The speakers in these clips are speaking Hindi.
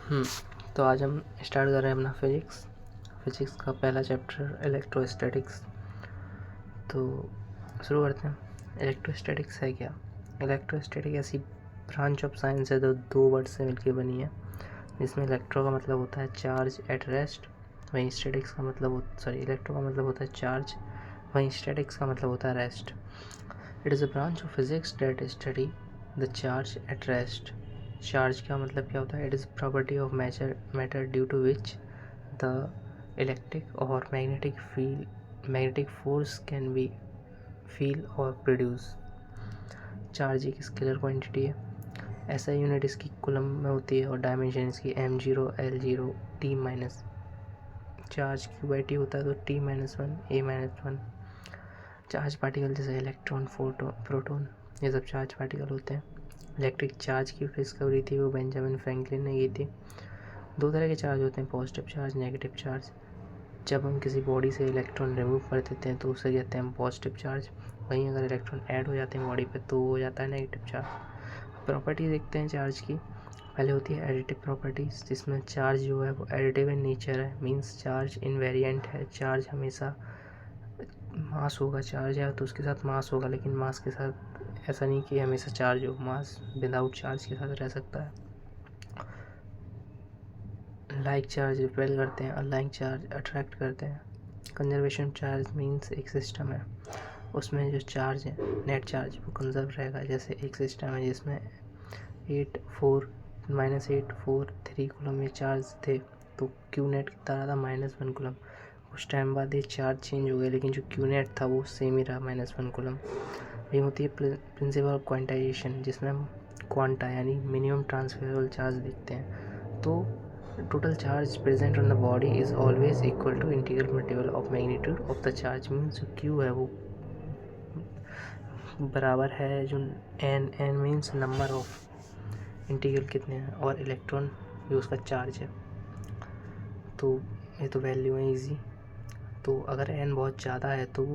हम्म, तो आज हम स्टार्ट कर रहे हैं अपना फिजिक्स का पहला चैप्टर इलेक्ट्रोस्टैटिक्स। तो शुरू करते हैं। इलेक्ट्रोस्टैटिक्स है क्या? इलेक्ट्रोस्टैटिक ऐसी ब्रांच ऑफ साइंस है जो दो वर्ड से मिलकर बनी है, जिसमें इलेक्ट्रो का मतलब होता है चार्ज एट रेस्ट, वहीं स्टैटिक्स का मतलब इलेक्ट्रो का मतलब होता है चार्ज, वहीं स्टैटिक्स का मतलब होता है rest. It is a branch of physics that study the charge at rest. Charge का मतलब क्या होता है? It is property of matter due to which the electric और magnetic force can be feel और प्रोड्यूस। चार्ज एक स्केलर क्वांटिटी है, ऐसा यूनिट इसकी कूलम में होती है और डायमेंशन इसकी m0 l0 t minus. Charge क्यूबाइटी होता है तो t-1 a-1। चार्ज पार्टिकल जैसे इलेक्ट्रॉन प्रोटॉन ये सब चार्ज पार्टिकल होते हैं। इलेक्ट्रिक चार्ज की डिस्कवरी थी वो बेंजामिन फ्रैंकलिन ने की थी। दो तरह के चार्ज होते हैं, पॉजिटिव चार्ज, नेगेटिव चार्ज। जब हम किसी बॉडी से इलेक्ट्रॉन रिमूव कर देते हैं तो उसे कहते हैं पॉजिटिव चार्ज। वहीं अगर इलेक्ट्रॉन ऐड हो जाते हैं बॉडी पे तो वो हो जाता है नेगेटिव चार्ज। प्रॉपर्टी देखते हैं चार्ज की। पहले होती है एडिटिव प्रॉपर्टीज, जिसमें चार्ज जो है वो एडिटिव इन नेचर है, मीन्स चार्ज इनवेरिएंट है। चार्ज हमेशा मास होगा, चार्ज है तो उसके साथ मास होगा, लेकिन मास के साथ ऐसा नहीं कि हमेशा चार्ज हो, मास विदाउट चार्ज के साथ रह सकता है। लाइक चार्ज रिपेल करते हैं, अनलाइक चार्ज अट्रैक्ट करते हैं। कंजर्वेशन चार्ज मीन्स एक सिस्टम है, उसमें जो चार्ज है नेट चार्ज वो कंजर्व रहेगा। जैसे एक सिस्टम है जिसमें 8 4 कूलम में चार्ज थे, तो क्यू नेट कितना रहा था? -1 कूलम। कुछ टाइम बाद ये चार्ज चेंज हो गया, लेकिन जो क्यू नेट था वो सेम ही रहा, -1 कूलम। वही होती है प्रिंसिपल ऑफ क्वांटाइजेशन, जिसमें हम क्वांटा यानी मिनिमम ट्रांसफरेबल चार्ज देखते हैं। तो total charge present on the body is always equal to integral multiple of magnitude of the charge. Means जो क्यू है वो बराबर है जो N means number of integral कितने हैं और इलेक्ट्रॉन जो उसका चार्ज है। तो ये तो वैल्यू है इजी। तो अगर एन बहुत ज़्यादा है तो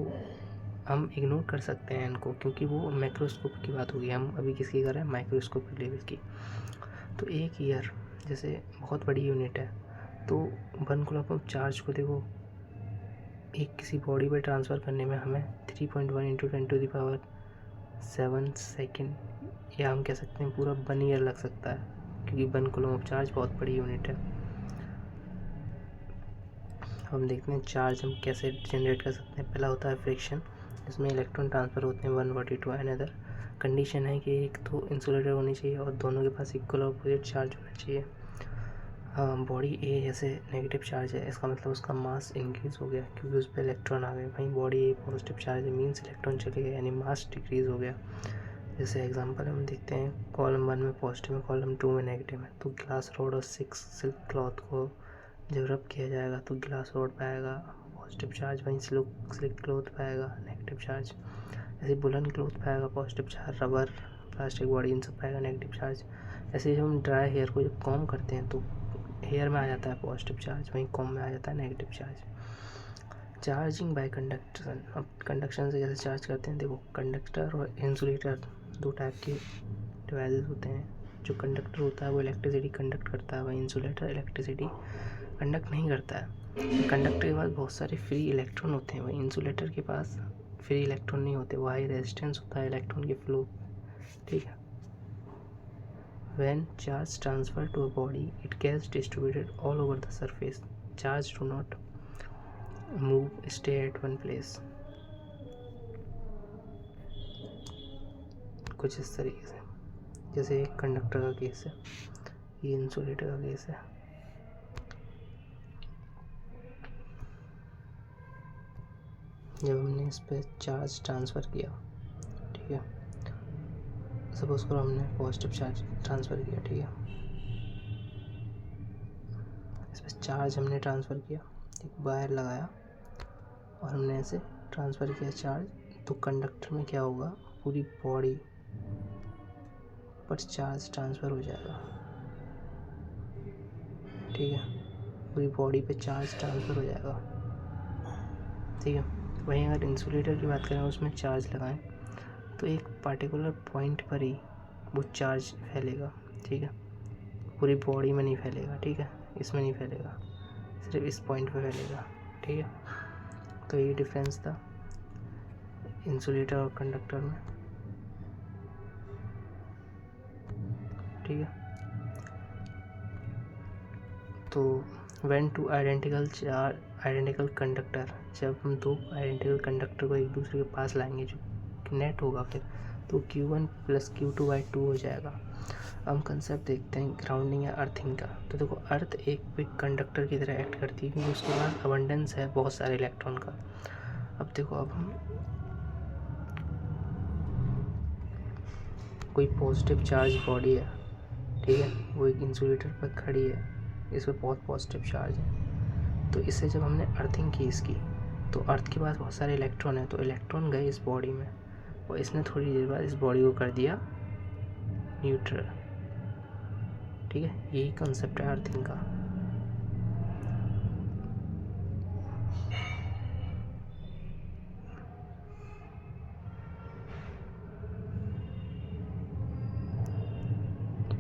हम इग्नोर कर सकते हैं एन को, क्योंकि वो मैक्रोस्कोप की बात होगी। हम अभी किसकी कर रहे हैं? माइक्रोस्कोप लेवल की। तो एक ईयर जैसे बहुत बड़ी यूनिट है, तो 1 कूलम ऑफ चार्ज को देखो एक किसी बॉडी पे ट्रांसफ़र करने में हमें 3.1 × 10⁻7 सेकेंड, या हम कह सकते हैं पूरा 1 ईयर लग सकता है, क्योंकि 1 कूलम ऑफ चार्ज बहुत बड़ी यूनिट है। हम देखते हैं चार्ज हम कैसे जनरेट कर सकते हैं। पहला होता है फ्रिक्शन, जिसमें इलेक्ट्रॉन ट्रांसफ़र होते हैं 1 बॉडी टू अनदर। कंडीशन है कि एक तो इंसुलेटर होनी चाहिए और दोनों के पास इक्वल अपोजिट चार्ज होना चाहिए। बॉडी ए जैसे नेगेटिव चार्ज है, इसका मतलब उसका मास इंक्रीज़ हो गया क्योंकि उस पर इलेक्ट्रॉन आ गए। वहीं बॉडी ए पॉजिटिव चार्ज है, मीन्स इलेक्ट्रॉन चले गए यानी मास डिक्रीज़ हो गया। जैसे एग्जांपल हम देखते हैं, कॉलम 1 में पॉजिटिव है, कॉलम 2 में नेगेटिव है। तो ग्लास रॉड और सिल्क क्लॉथ को जब रब किया जाएगा तो ग्लास रॉड पाएगा पॉजिटिव चार्ज, वहीं सिल्क क्लॉथ पाएगा नेगेटिव चार्ज। ऐसे वुलन क्लॉथ पाएगा positive charge, rubber, plastic body in सब पाएगा नेगेटिव चार्ज। ऐसे जब हम ड्राई हेयर को जब कॉम्ब करते हैं तो हेयर में आ जाता है पॉजिटिव चार्ज, वहीं कॉम्ब में आ जाता है negative charge. Charging by conduction, अब कंडक्शन से कैसे चार्ज करते हैं? देखो, कंडक्टर और इंसुलेटर दो टाइप के डिवाइसेस होते हैं। जो कंडक्टर होता है वो इलेक्ट्रिसिटी कंडक्ट करता है, वहीं इंसुलेटर इलेक्ट्रिसिटी कंडक्ट नहीं करता है। कंडक्टर के पास बहुत सारे फ्री इलेक्ट्रॉन होते हैं, वहीं इंसुलेटर के पास फ्री इलेक्ट्रॉन नहीं होते, वो हाई रेजिस्टेंस होता है इलेक्ट्रॉन के फ्लो। ठीक है। When charge transfer to a body, it gets distributed all over the surface. Charge do not move, stay at one place. कुछ इस तरीके से, जैसे एक कंडक्टर का केस है, ये इंसुलेटर का केस है। जब हमने इस पर चार्ज ट्रांसफ़र किया, ठीक है, सपोज करो हमने पॉजिटिव चार्ज ट्रांसफ़र किया, ठीक है, इस पर चार्ज हमने ट्रांसफ़र किया, एक वायर लगाया और हमने ऐसे ट्रांसफ़र किया चार्ज, तो कंडक्टर में क्या होगा? पूरी बॉडी पर चार्ज ट्रांसफ़र हो जाएगा। ठीक है, पूरी बॉडी पे चार्ज ट्रांसफ़र हो जाएगा। ठीक है। वहीं अगर इंसुलेटर की बात करें, उसमें चार्ज लगाएं तो एक पार्टिकुलर पॉइंट पर ही वो चार्ज फैलेगा। ठीक है, पूरी बॉडी में नहीं फैलेगा, ठीक है, इसमें नहीं फैलेगा, सिर्फ इस पॉइंट पे फैलेगा, ठीक है। तो ये डिफरेंस था इंसुलेटर और कंडक्टर में, ठीक है। तो व्हेन टू आइडेंटिकल कंडक्टर, जब हम दो आइडेंटिकल कंडक्टर को एक दूसरे के पास लाएंगे जो नेट होगा फिर, तो Q1 + Q2/2 हो जाएगा। हम कंसेप्ट देखते हैं ग्राउंडिंग या अर्थिंग का। तो देखो, अर्थ एक बिग कंडक्टर की तरह एक्ट करती है क्योंकि उसके पास अबंडेंस है बहुत सारे इलेक्ट्रॉन का। अब देखो, अब हम कोई पॉजिटिव चार्ज बॉडी है, ठीक है, वो एक इंसुलेटर पर खड़ी है, इस पर बहुत पॉजिटिव चार्ज है। तो इससे जब हमने अर्थिंग की इसकी, तो अर्थ के पास बहुत सारे इलेक्ट्रॉन है, तो इलेक्ट्रॉन गए इस बॉडी में और इसने थोड़ी देर बाद इस बॉडी को कर दिया न्यूट्रल, ठीक है। यही कंसेप्ट है अर्थिंग का।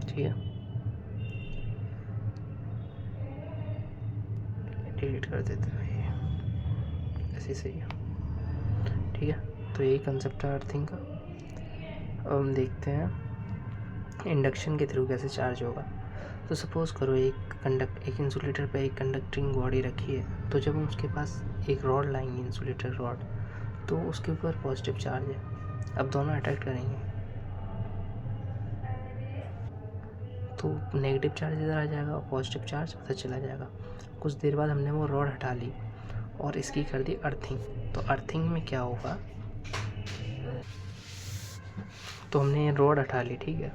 ठीक है, डिलीट कर देते हैं, ये ऐसे सही है, ठीक है। तो यही कंसेप्ट है अर्थिंग का। अब हम देखते हैं इंडक्शन के थ्रू कैसे चार्ज होगा। तो सपोज़ करो एक इंसुलेटर पे एक कंडक्टिंग बॉडी रखी है, तो जब हम उसके पास एक रॉड लाएंगे, इंसुलेटर रॉड, तो उसके ऊपर पॉजिटिव चार्ज है। अब दोनों अट्रैक्ट करेंगे तो नेगेटिव चार्ज इधर आ जाएगा और पॉजिटिव चार्ज उधर चला जाएगा। कुछ देर बाद हमने वो रॉड हटा ली और इसकी कर दी अर्थिंग। तो अर्थिंग में क्या होगा, तो हमने ये रॉड हटा ली, ठीक है।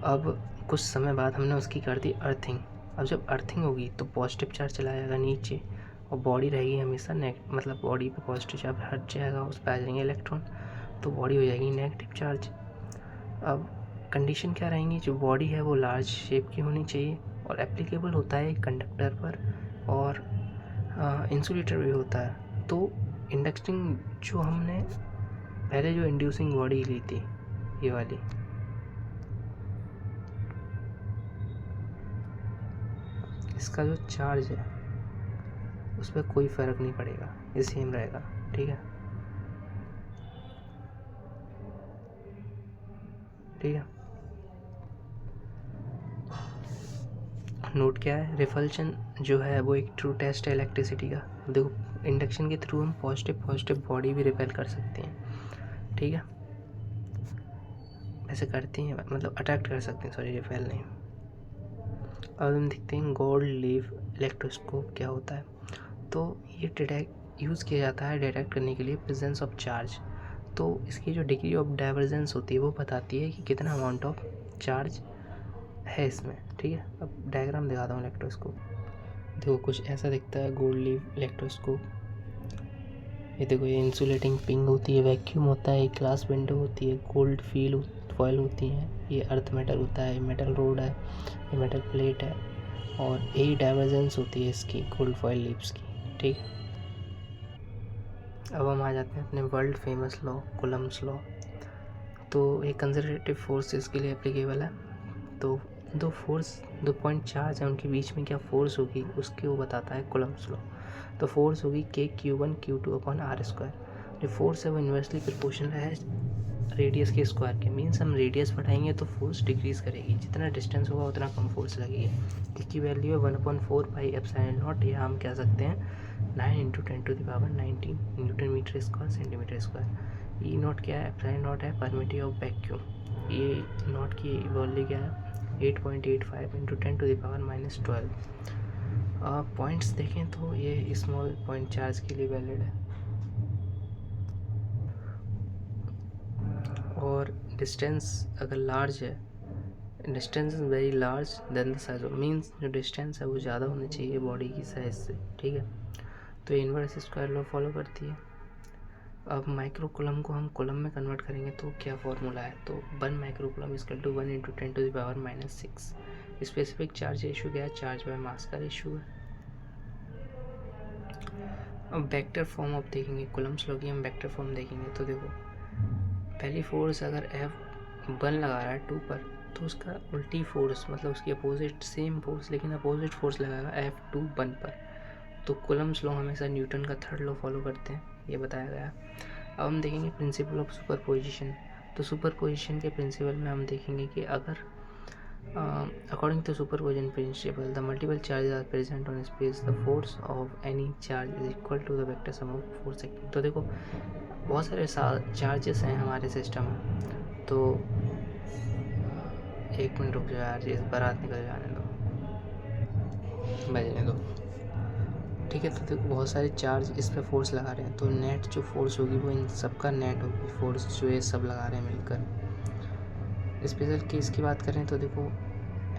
अब कुछ समय बाद हमने उसकी कर दी अर्थिंग। अब जब अर्थिंग होगी तो पॉजिटिव चार्ज चला जाएगा नीचे और बॉडी रहेगी हमेशा मतलब बॉडी पे पॉजिटिव चार्ज हट जाएगा, उस पर आ जाएंगे इलेक्ट्रॉन, तो बॉडी हो जाएगी नेगेटिव चार्ज। अब कंडीशन क्या रहेंगी, जो बॉडी है वो लार्ज शेप की होनी चाहिए और एप्लीकेबल होता है कंडक्टर पर और इंसुलेटर भी होता है। तो इंडक्टिंग जो हमने पहले जो इंड्यूसिंग बॉडी ली थी, ये वाली, इसका जो चार्ज है उस पर कोई फ़र्क नहीं पड़ेगा, ये सेम रहेगा, ठीक है, ठीक है। नोट क्या है, रिपल्शन जो है वो एक ट्रू टेस्ट है इलेक्ट्रिसिटी का। देखो, इंडक्शन के थ्रू हम पॉजिटिव बॉडी भी रिपेल कर सकते हैं, ठीक है, ऐसे करते हैं, मतलब अट्रैक्ट कर सकते हैं, सॉरी रिपेल नहीं। अब हम देखते हैं गोल्ड लीफ इलेक्ट्रोस्कोप क्या होता है। तो ये यूज़ किया जाता है डिटेक्ट करने के लिए प्रेजेंस ऑफ चार्ज। तो इसकी जो डिग्री ऑफ डाइवर्जेंस होती है वो बताती है कि कितना अमाउंट ऑफ चार्ज है इसमें, ठीक है। अब डायग्राम दिखाता हूँ इलेक्ट्रोस्कोप। देखो, कुछ ऐसा दिखता है गोल्ड लीफ इलेक्ट्रोस्कोप। ये देखो, ये इंसुलेटिंग पिंग होती है, वैक्यूम होता है, ग्लास विंडो होती है, गोल्ड फॉयल होती है, ये अर्थ मेटल होता है, मेटल रोड है, ये मेटल प्लेट है, और यही डाइवर्जेंस होती है इसकी गोल्ड फॉयल लीव्स की, ठीक है। अब हम आ जाते हैं अपने world famous law, Coulomb's law. तो ये कंजर्वेटिव फोर्सेस के लिए एप्लीकेबल है। तो दो पॉइंट चार्ज है, उनके बीच में क्या फोर्स होगी उसके वो बताता है कूलम्ब्स लॉ। तो फोर्स होगी K(Q1 Q2)/r²। जो फोर्स है वो इन्वर्सली प्रोपोर्शनल है रेडियस के स्क्वायर के। मीन्स हम रेडियस बढ़ाएंगे तो फोर्स डिक्रीज़ करेगी, जितना डिस्टेंस होगा उतना कम फोर्स लगेगी। इसकी वैल्यू है 1/4πε0, या हम कह सकते हैं 9 × 10⁻19 newton metre square centimetre square. E not क्या है, एप्सिलॉन नॉट है परमिटिविटी ऑफ वैक्यूम। ये नॉट की वैल्यू क्या है, 8.85 × 10⁻⁻12। पॉइंट्स देखें तो ये स्मॉल पॉइंट चार्ज के लिए वैलिड है, और डिस्टेंस अगर लार्ज है, distance is very large then the size of, means जो डिस्टेंस है वो ज़्यादा होनी चाहिए बॉडी की साइज से, ठीक है। तो इन्वर्स स्क्वायर लॉ फॉलो करती है। अब माइक्रो कूलम को हम कूलम में कन्वर्ट करेंगे तो क्या फॉर्मूला है, तो 1 micro coulomb = 1 × 10⁻⁻6। Specific charge ratio क्या है, चार्ज बाय मास का रेशियो है। अब वेक्टर फॉर्म ऑफ देखेंगे, कूलम्ब्स लॉ की हम वेक्टर फॉर्म देखेंगे। तो देखो, पहली फोर्स अगर F1 लगा रहा है 2 पर, तो उसका उल्टी फोर्स मतलब उसकी अपोजिट सेम फोर्स लेकिन अपोजिट फोर्स लगाएगा F2 1 पर। तो कूलम्ब्स लॉ हमेशा न्यूटन का थर्ड लॉ फॉलो करते हैं, ये बताया गया। अब हम देखेंगे प्रिंसिपल ऑफ सुपरपोजिशन। तो सुपरपोजिशन के प्रिंसिपल में हम देखेंगे कि अगर according to superposition principle, the multiple charges are present on space. The force of any charge is equal to the vector sum of force acting. तो देखो बहुत सारे चार्जेस हैं हमारे सिस्टम में, तो एक मिनट रुक जाओ यार, इस बारात निकल जाने दो, बजने दो। ठीक है, तो देखो बहुत सारे चार्ज इस पर फोर्स लगा रहे हैं, तो नेट जो फोर्स होगी वो इन सबका नेट होगी, फोर्स जो ये सब लगा रहे हैं मिलकर। स्पेशल केस की बात करें तो देखो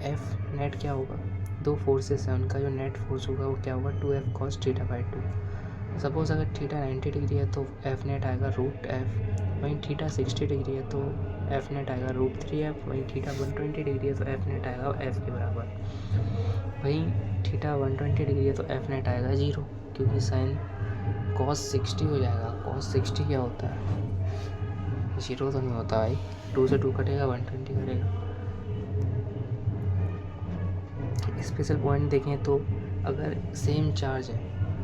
एफ नेट क्या होगा, दो फोर्सेस हैं, उनका जो नेट फोर्स होगा वो क्या होगा 2F cos θ/2। सपोज अगर थीटा 90 डिग्री है तो एफ नेट आएगा √F, वहीं थीटा 60 डिग्री है तो एफ नेट आएगा √3F, वहीं थीटा 120 डिग्री है तो एफ नेट आएगा F के बराबर, वहीं थीटा 120 डिग्री है तो एफ नेट आएगा 0, क्योंकि साइन cos 60 हो जाएगा। cos 60 क्या होता है, 0 तो नहीं होता भाई, 2 से 2 कटेगा 120 कटेगा। स्पेशल पॉइंट देखें तो अगर सेम चार्ज है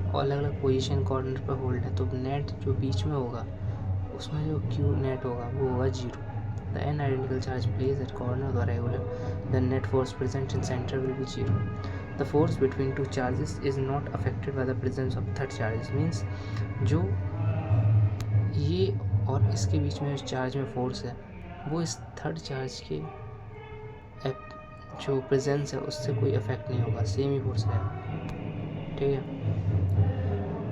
और अलग अलग पोजीशन कॉर्नर पर होल्ड है तो नेट जो बीच में होगा उसमें जो क्यू नेट होगा वो होगा 0। The N identical charge place at corner the regular the net force present in centre will be 0। The force between two charges is not affected by the presence of third charges. Means जो ये और इसके बीच में जो चार्ज में फोर्स है वो इस थर्ड चार्ज के जो प्रेजेंस है उससे कोई इफेक्ट नहीं होगा, सेम ही फोर्स रहेगा। ठीक है,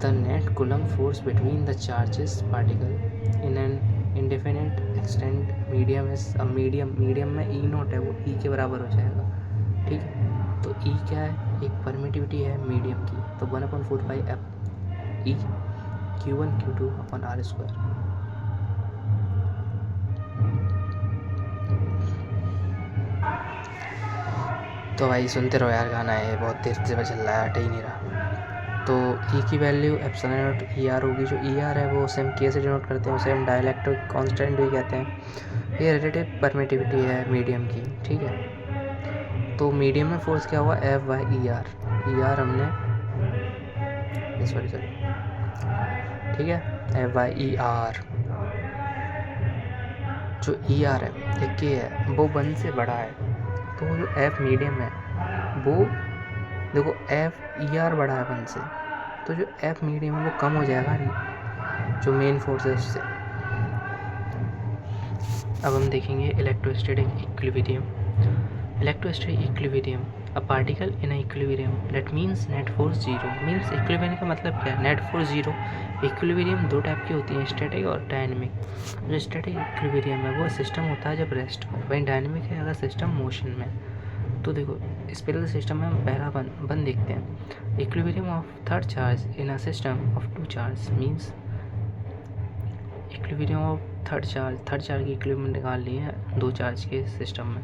the net coulomb force between the charges particle in an indefinite extent medium is a medium में E0 है, वो E के बराबर हो जाएगा। ठीक है, तो E क्या है, एक परमिटिविटी है मीडियम की, तो 1/4πF E Q1 Q2/R²। तो भाई सुनते रहो यार, गाना है बहुत देर से चल रहा है, हट ही नहीं रहा। तो E की वैल्यू एप्सिलॉन ER होगी, जो ER है वो सेम K से डिनोट करते हैं, उसे हम डाइलेक्ट्रिक कांस्टेंट भी कहते हैं। ये रिलेटिव परमिटिविटी है मीडियम की। ठीक है, तो मीडियम में फोर्स क्या हुआ F/ER, ER हमने सॉरी ठीक है F/ER, जो ER है ये K है वो 1 से बड़ा है, तो जो F मीडियम है वो देखो F/ER बड़ा है 1 से, तो जो F मीडियम है वो कम हो जाएगा जो मेन फोर्स है उससे। अब हम देखेंगे electrostatic equilibrium. Electrostatic equilibrium, a particle in equilibrium that means net force 0। Means equilibrium का मतलब क्या है, नेट फोर्स 0। इक्विलिब्रियम दो टाइप की होती हैं, स्टैटिक और डायनेमिक। जो स्टैटिक इक्विलिब्रियम है वो सिस्टम होता है जब रेस्ट पर, वहीं डायनेमिक है अगर सिस्टम मोशन में। तो देखो स्पेशल सिस्टम में हम पहला बन देखते हैं, equilibrium of third charge in a system of 2 charge. Means equilibrium of third charge की इक्विलिब्रियम निकाल लिए हैं 2 चार्ज के सिस्टम में।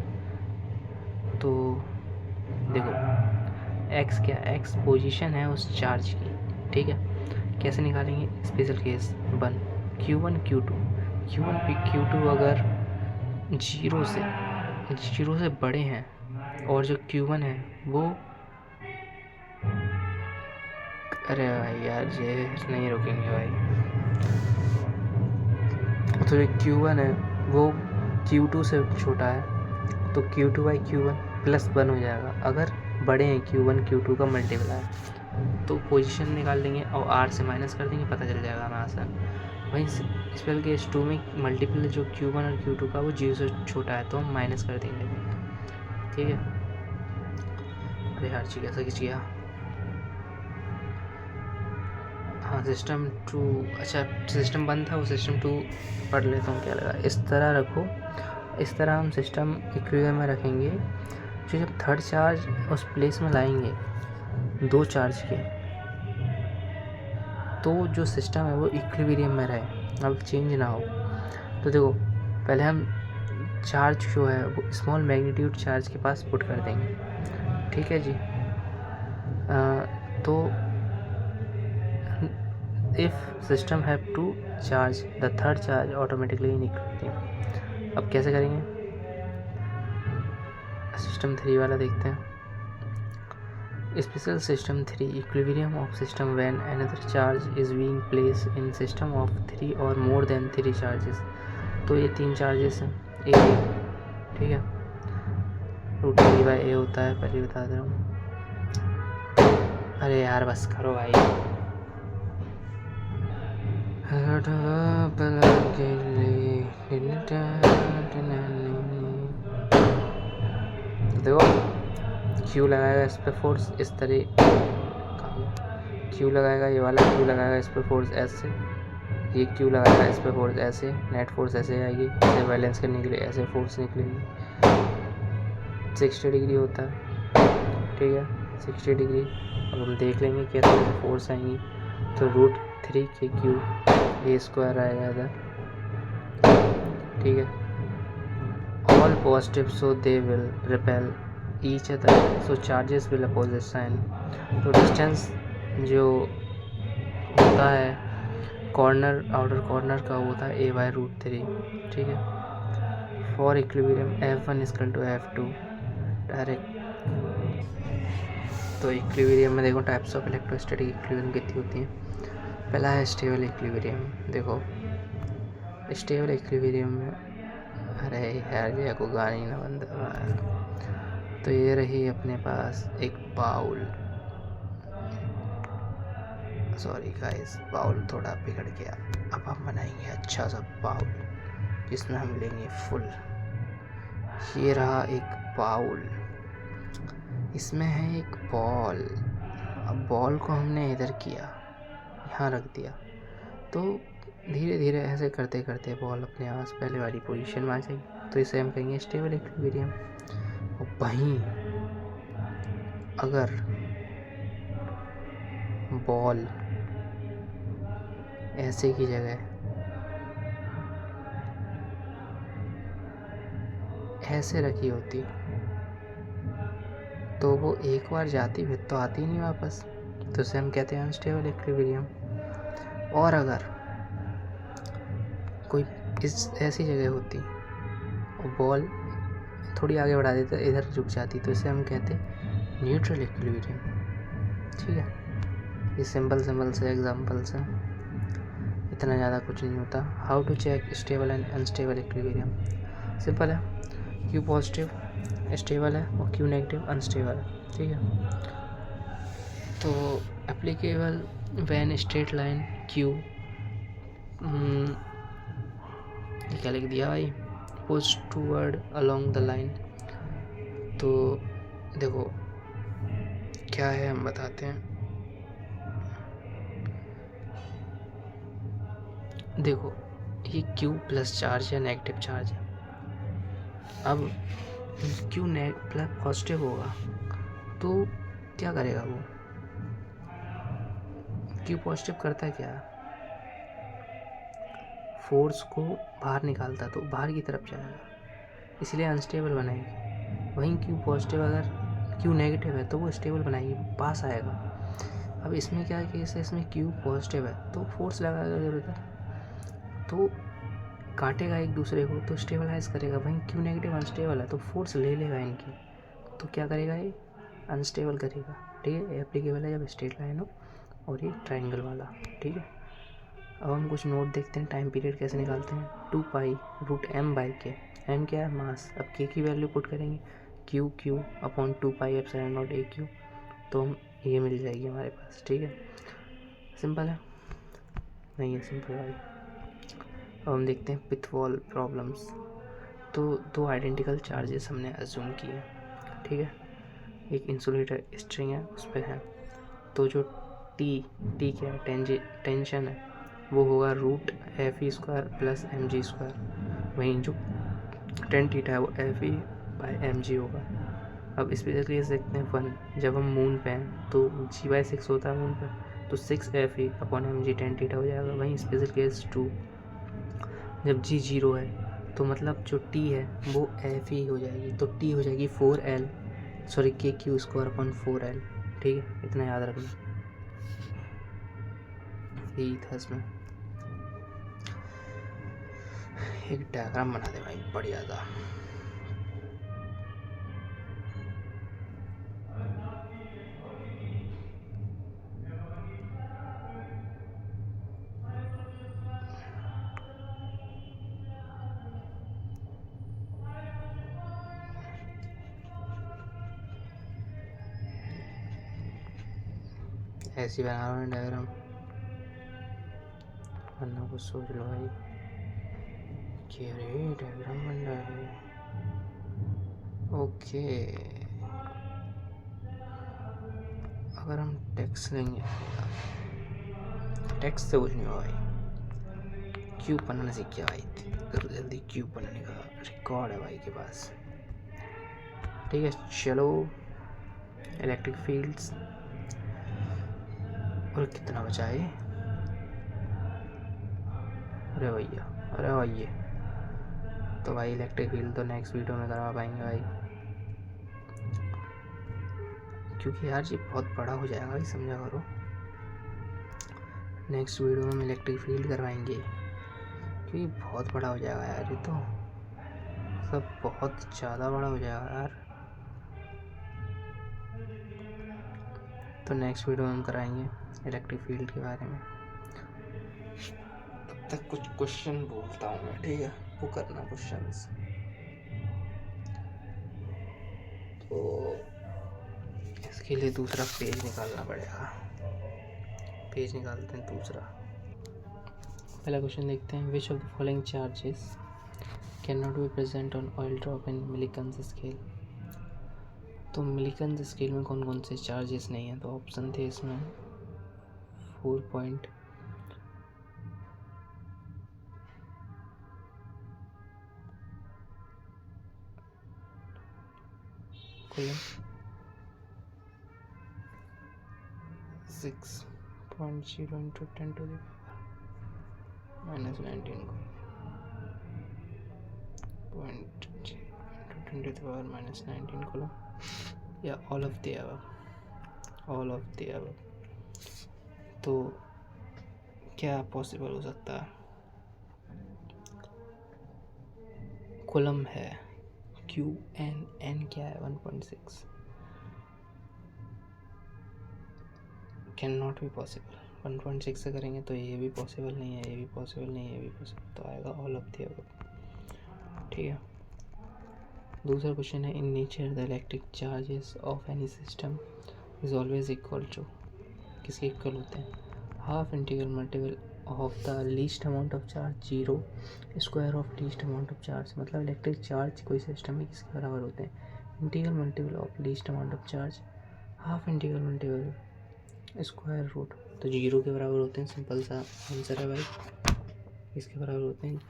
तो देखो x क्या, x पोजीशन है उस चार्ज की। ठीक है, कैसे निकालेंगे, स्पेशल केस 1 Q1 Q2 अगर 0 से बड़े हैं और जो Q1 है वो, अरे भाई यार ये नहीं रुकेंगे भाई, तो जो Q1 है वो Q2 से छोटा है तो Q2/Q1 +1 हो जाएगा। अगर बड़े हैं Q1 Q2 का मल्टीप्लाई, तो पोजीशन निकाल लेंगे और R से माइनस कर देंगे, पता चल जाएगा हमें आसान। वहीं स्पेशल केस 2 में मल्टीपल जो Q1 और Q2 का वो 0 से छोटा है तो हम माइनस कर देंगे। ठीक है, अरे हर चीज़ कैसा खींच गया। हाँ सिस्टम 2, अच्छा सिस्टम 1 था वो सिस्टम 2 पढ़ लेता हूँ क्या लगा। इस तरह रखो, इस तरह हम सिस्टम इक्विलिब्रियम में रखेंगे। जो जब थर्ड चार्ज उस प्लेस में लाएंगे 2 चार्ज के, तो जो सिस्टम है वो इक्विलिब्रियम में रहे, अब चेंज ना हो। तो देखो पहले हम चार्ज जो है वो स्मॉल मैग्नीट्यूड चार्ज के पास पुट कर देंगे। ठीक है जी, तो if system have two charge the third charge automatically in equilibrium. अब कैसे करेंगे, सिस्टम 3 वाला देखते हैं। Special system 3 equilibrium of system when another charge is being placed in system of 3 और मोर देन 3 चार्जेस। तो ये 3 चार्जेस हैं, ए, ठीक है, रूट डी बाई ए होता है, पहले बता दे रहा हूँ। अरे यार बस करो भाई। देखो क्यू लगाएगा इस पे फोर्स इस तरह, क्यू लगाएगा ये वाला, क्यू लगाएगा इस पे फोर्स ऐसे, ये क्यू लगाएगा इस पे फोर्स ऐसे, नेट फोर्स ऐसे आएगी, इसे बैलेंस करने के लिए ऐसे फोर्स निकलेगी। 60 डिग्री होता है, ठीक है, 60 डिग्री। अब हम देख लेंगे क्या तरह से फोर्स आएंगी। तो रूट 3 के क्यू ए स्क्वायर आएगा इधर, ठीक है। All positive so they will repel each other so charges will opposite sign. तो डिस्टेंस जो होता है कॉर्नर आउटर कॉर्नर का होता है a बाय रूट 3, ठीक है। For equilibrium F1 equal to F2 direct. तो इक्विलिब्रियम में देखो टाइप्स ऑफ इलेक्ट्रोस्टैटिक इक्विलिब्रियम कितनी होती हैं। पहला है स्टेबल इक्विलिब्रियम। देखो स्टेबल इक्विलिब्रियम में, अरे यार ये को गानी ना बंद। तो ये रही अपने पास एक बाउल, सॉरी गाइस बाउल थोड़ा बिगड़ गया। अब हम बनाएंगे अच्छा सा बाउल जिसमें हम लेंगे फुल। ये रहा एक बाउल, इसमें है एक बॉल। अब बॉल को हमने इधर किया, यहाँ रख दिया। तो धीरे धीरे ऐसे करते करते बॉल अपने आस पहले वाली पोजीशन में आ जाएगी। तो इसे हम कहेंगे स्टेबल इक्विलिब्रियम। और वहीं अगर बॉल ऐसे की जगह ऐसे रखी होती तो वो एक बार जाती फिर तो आती नहीं वापस, तो इसे हम कहते हैं अनस्टेबल इक्विलिब्रियम। और अगर कोई इस ऐसी जगह होती और बॉल थोड़ी आगे बढ़ा देता इधर रुक जाती तो इसे हम कहते हैं न्यूट्रल इक्विलिब्रियम, ठीक है। ये सिंपल से एग्जांपल्स हैं, इतना ज़्यादा कुछ नहीं होता। How to check stable and unstable equilibrium. Simple है, क्यू पॉजिटिव स्टेबल है और क्यू नेगेटिव अनस्टेबल है, ठीक है। तो applicable when straight line Q, ये क्या लिख दिया भाई, push toward along the line. तो देखो क्या है हम बताते हैं। देखो ये क्यू प्लस चार्ज है, नेगेटिव चार्ज है। अब क्यू प्लस पॉजिटिव होगा तो क्या करेगा वो, क्यू पॉजिटिव करता है क्या, फोर्स को बाहर निकालता तो बाहर की तरफ जाएगा, इसलिए अनस्टेबल बनाएगी। वहीं क्यू पॉजिटिव अगर क्यू नेगेटिव है तो वो स्टेबल बनाएगी, पास आएगा। अब इसमें क्या केस है, इसमें क्यू पॉजिटिव है तो फोर्स लगाएगा इधर, तो काटेगा एक दूसरे को तो स्टेबलाइज करेगा। वहीं क्यू नेगेटिव अनस्टेबल है तो फोर्स ले लेगा इनकी, तो क्या करेगा ये अनस्टेबल करेगा, ठीक है। एप्लीकेबल है जब स्ट्रेट लाइन हो और ये ट्रायंगल वाला, ठीक है। अब हम कुछ नोट देखते हैं, टाइम पीरियड कैसे निकालते हैं। 2 पाई रूट एम बाई के, एम क्या है मास, अब के की वैल्यू पुट करेंगे Q upon 2 pi epsilon not a Q, तो हम ये मिल जाएगी हमारे पास, ठीक है। सिंपल है, नहीं है सिंपल भाई। अब हम देखते हैं पिथवॉल प्रॉब्लम्स। तो 2 आइडेंटिकल चार्जेस हमने अज्यूम किए, ठीक है। एक इंसुलेटर स्ट्रिंग है उस पर है, तो जो टी क्या है, टेंशन है, वो होगा root F E square plus M G square. वहीं जो टेन थीटा है वो F E by M G होगा। अब इस पर देख सकते हैं 1, जब हम मून पे हैं तो G/6 होता है मून पर, तो 6 F E upon M G tan theta हो जाएगा। वहीं स्पेशल केस 2, जब G 0 है तो मतलब जो T है वो एफ ई हो जाएगी, तो T हो जाएगी 4L सॉरी के क्यू स्क्वायर अपॉन 4L, ठीक है। इतना याद रखना, यही था इसमें। एक डायग्राम बना दे भाई बढ़िया था। ऐसी बना रहा हूँ डायग्राम, वरना कुछ सोच लो भाई कि अरे डायग्राम बन रहा है। ओके, अगर हम टेक्स्ट लेंगे, टेक्स्ट से कुछ नहीं होगा भाई, क्यूब बनाना सीख गया भाई, जल्दी क्यूब बनाने का रिकॉर्ड है भाई के पास। ठीक है चलो, इलेक्ट्रिक फील्ड्स, और कितना बचा है? अरे भैया, अरे भैया, तो भाई इलेक्ट्रिक फील्ड तो नेक्स्ट वीडियो में करवा पाएंगे भाई, क्योंकि यार ये बहुत बड़ा हो जाएगा भाई, समझा करो। नेक्स्ट वीडियो में हम इलेक्ट्रिक फील्ड करवाएंगे, क्योंकि बहुत बड़ा हो जाएगा यार, ये तो सब बहुत ज़्यादा बड़ा हो जाएगा यार। तो नेक्स्ट वीडियो में हम कराएंगे इलेक्ट्रिक फील्ड के बारे में। तब तक कुछ क्वेश्चन बोलता हूँ मैं, ठीक है, वो करना क्वेश्चंस। तो इसके लिए दूसरा पेज निकालना पड़ेगा, पेज निकालते हैं दूसरा। पहला क्वेश्चन देखते हैं, which of the following charges can not be present on oil drop in Millikan's scale. तो मिलीकन्स स्केल में कौन कौन से चार्जेस नहीं हैं? तो ऑप्शन थे इसमें 4 point, coulomb, 6.0 into 10 to -19 point into 10 to -19 coulomb, या all of the above, all of the above. तो क्या पॉसिबल हो सकता है? कूलम है, QN क्या है 1.6, कैन नॉट बी पॉसिबल। 1.6 से करेंगे तो ये भी पॉसिबल नहीं है, ये भी पॉसिबल नहीं है, ये भी पॉसिबल, तो आएगा ऑल ऑफ द अबव। ठीक है, दूसरा क्वेश्चन है, in nature the electric charges of any system is always equal to, किसके इक्वल होते हैं? Half integral multiple of the least amount of charge, 0 square of least amount of charge. मतलब इलेक्ट्रिक चार्ज कोई सिस्टम में किसके बराबर होते हैं? Integral multiple of least amount of charge, half integral multiple square root, तो 0 के बराबर होते हैं। सिंपल सा आंसर है भाई, इसके बराबर होते हैं,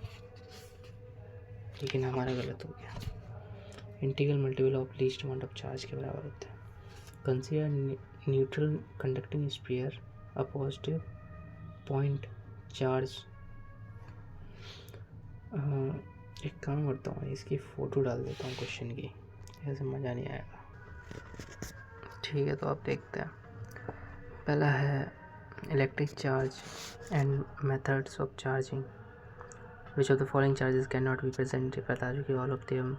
लेकिन हमारा गलत हो गया। Integral multiple of least amount of charge के बराबर होते हैं। Consider neutral conducting sphere a positive point charge. एक काम करता हूँ, इसकी फ़ोटो डाल देता हूँ क्वेश्चन की, ऐसे मज़ा नहीं आएगा। ठीक है, तो आप देखते हैं, पहला है electric charge and methods of charging, which of the following charges can not be present, बता चुके all of them.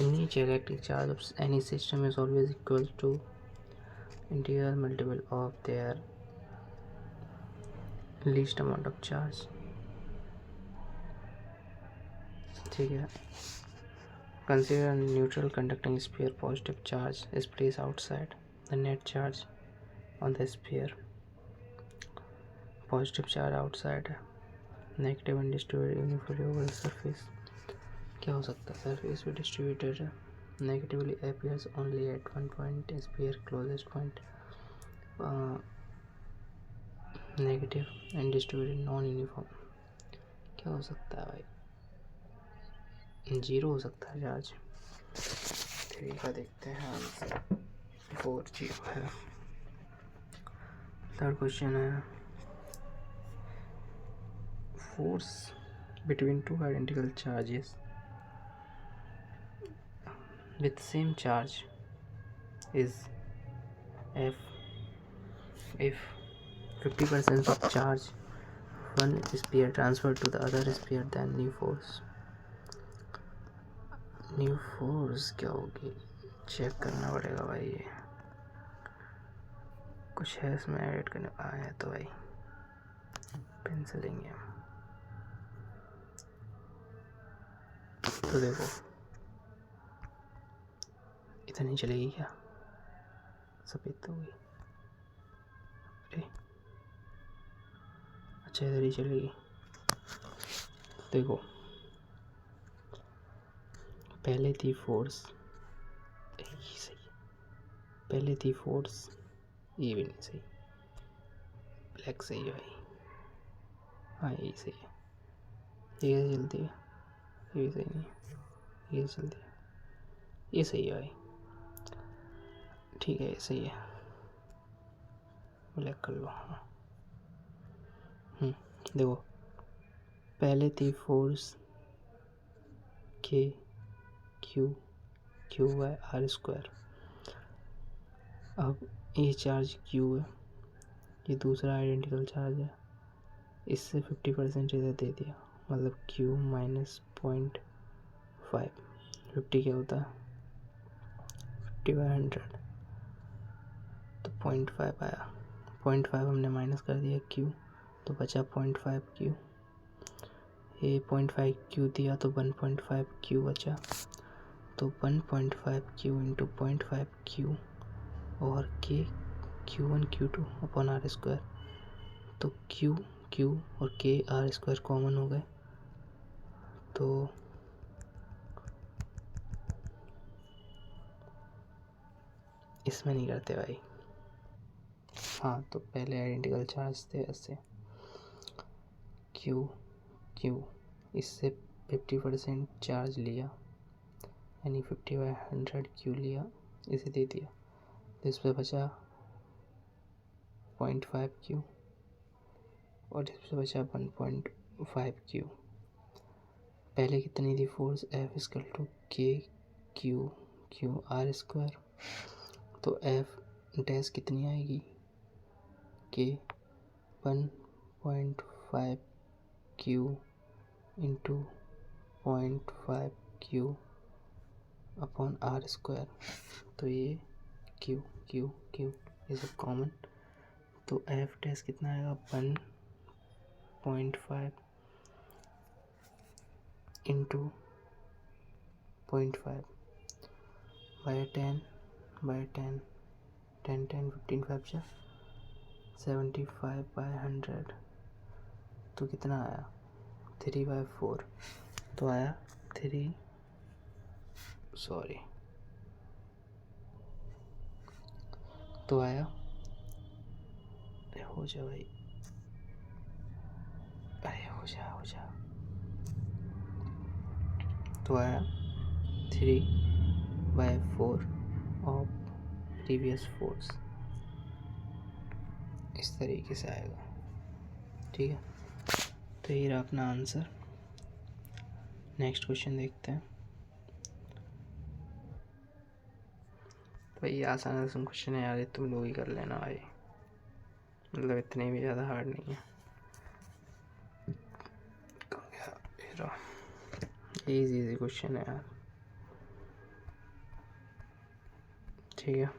In each electric charge of any system is always equal to integral multiple of their least amount of charge. ठीक है, consider a neutral conducting sphere, positive charge is placed outside the net charge on the sphere, positive charge outside है, negative and distributed uniformly over the surface। क्या हो सकता है? सरफेस पे डिस्ट्रीब्यूटेड है, negatively appears only at one point, sphere closest point, negative and distributed non uniform. क्या हो सकता है भाई? 0 हो सकता है चार्ज। ठीक है, देखते हैं आंसर, 4 0 है। थर्ड क्वेश्चन है, force between two identical charges with same charge is F if 50% of charge one sphere transferred to the other sphere, then new force क्या होगी? चेक करना पड़ेगा भाई, ये कुछ है इसमें ऐड करने का है, तो भाई पेन से लेंगे हम। तो देखो, इतनी चलेगी क्या? सफ़ेद तो हुई, अरे अच्छा इधर ही चलेगी। देखो पहले थी फोर्स, यही सही है, पहले थी फोर्स, ये भी नहीं सही, ब्लैक सही है भाई, हाँ यही सही है, ये कैसे चलती है, ये भी सही नहीं है, ये चलती है, ये सही है भाई, ठीक है ये सही है, ब्लैक कर लो। हाँ देखो पहले थी फोर्स के क्यू बाय आर स्क्वायर, अब ये चार्ज क्यू है, ये दूसरा आइडेंटिकल चार्ज है, इससे 50% इधर दे दिया, मतलब क्यू -0.5, 50 क्या होता है 50/100, तो 0.5 आया, 0.5 हमने माइनस कर दिया क्यू, तो बचा 0.5 क्यू, ये 0.5 क्यू दिया तो 1.5 क्यू बचा, तो 1.5 क्यू इंटू 0.5 क्यू और K Q1 Q2 upon R square, तो Q और के आर स्क्वायर कॉमन हो गए, तो इसमें नहीं करते भाई। हाँ तो पहले आइडेंटिकल चार्ज थे ऐसे, Q इससे 50% चार्ज लिया, यानी 50/100 Q लिया, इसे दे दिया, तो इस पर बचा 0.5 Q और इस पर बचा 1.5 Q। पहले कितनी थी force F equal to K Q R square, तो F डैश कितनी आएगी K 1.5 Q into 0.5 Q upon R square, तो ये Q ये सब कॉमन, तो F डैश कितना आएगा 1.5 इंटू 0.5 बाय 10 15 5 जा 75/100, तो कितना आया 3/4, तो आया 3 तो आया, अरे हो जा भाई, अरे हो जा, तो आया 3/4 ऑफ प्रीवियस फोर्स, इस तरीके से आएगा, ठीक है। तो ये रहा अपना आंसर। नेक्स्ट क्वेश्चन देखते हैं। भाई आसान क्वेश्चन है यार, ये तुम लोग ही कर लेना भाई, मतलब इतने भी ज़्यादा हार्ड नहीं है। इजी क्वेश्चन है यार, ठीक है।